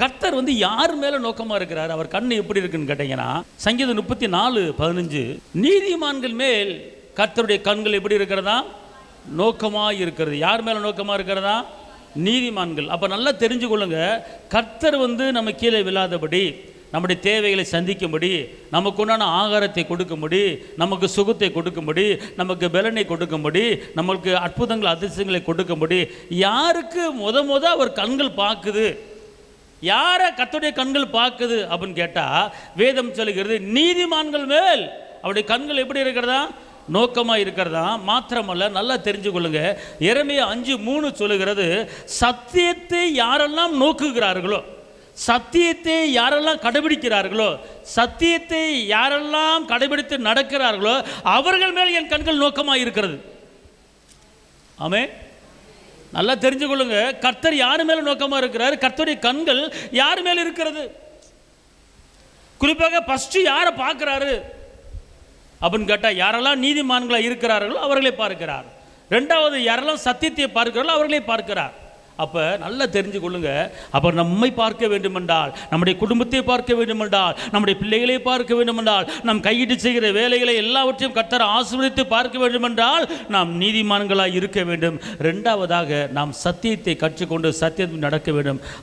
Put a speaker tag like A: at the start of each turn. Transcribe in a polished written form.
A: கர்த்தர் வந்து யார் மேல நோக்கமா இருக்கிறார், அவர் கண்ணு எப்படி இருக்குன்னு கேட்டீங்கன்னா, சங்கீதம் 34:15, நீதிமான்கள் மேல் கர்த்தருடைய கண்கள் எப்படி இருக்கிறதா, நோக்கமா இருக்கிறது. யார் மேல நோக்கமா இருக்கிறதா, நீதிமான்கள். அப்ப நல்லா தெரிஞ்சு கொள்ளுங்க, கர்த்தர் வந்து நம்ம கீழே விழாதபடி, நம்முடைய தேவைகளை சந்திக்கும்படி, நமக்கு உண்டான ஆகாரத்தை கொடுக்கும்படி, நமக்கு சுகத்தை கொடுக்கும்படி, நமக்கு பலனை கொடுக்கும்படி, நமக்கு அற்புதங்கள் அதிசயங்களை கொடுக்கும்படி, யாருக்கு முத அவர் கண்கள் பார்க்குது, யாரை கர்த்தருடைய கண்கள் பார்க்குது அப்படின்னு கேட்டா, வேதம் சொல்லுகிறது நீதிமான்கள் மேல் அவருடைய கண்கள் எப்படி இருக்கிறதா, நோக்கமா இருக்கிறதா. மாத்திரமல்ல, நல்லா தெரிஞ்சு கொள்ளுங்க, எரேமியா 5:3 சொல்லுகிறது, சத்தியத்தை யாரெல்லாம் நோக்குகிறார்களோ, சத்தியத்தை யாரெல்லாம் கடைபிடிக்கிறார்களோ, சத்தியத்தை யாரெல்லாம் கடைபிடித்து நடக்கிறார்களோ அவர்கள் மேல் என் கண்கள் நோக்கமாக இருக்கிறது. ஆமென். நல்லா தெரிஞ்சு கொள்ளுங்க, கர்த்தர் யார் மேல நோக்கமாக இருக்கிறார், கர்த்தருடைய கண்கள் யார் மேல் இருக்கிறது. குறிப்பாக ஃபர்ஸ்ட் யாரை பார்க்கிறாரு அப்படின்னு கேட்டால், யாரெல்லாம் நீதிமான்களாக இருக்கிறார்களோ அவர்களை பார்க்கிறார். ரெண்டாவது, யாரெல்லாம் சத்தியத்தை பார்க்கிறார்களோ அவர்களை பார்க்கிறார். அப்போ நல்லா தெரிஞ்சு கொள்ளுங்க, அப்போ நம்மை பார்க்க வேண்டுமென்றால், நம்முடைய குடும்பத்தை பார்க்க வேண்டுமென்றால், நம்முடைய பிள்ளைகளை பார்க்க வேண்டுமென்றால், நம் கையிட்டு செய்கிற வேலைகளை எல்லாவற்றையும் கர்த்தர் ஆசீர்வதித்து பார்க்க வேண்டுமென்றால் நாம் நீதிமான்களாக இருக்க வேண்டும். ரெண்டாவதாக, நாம் சத்தியத்தை கற்றுக்கொண்டு சத்தியத்தில் நடக்க வேண்டும்.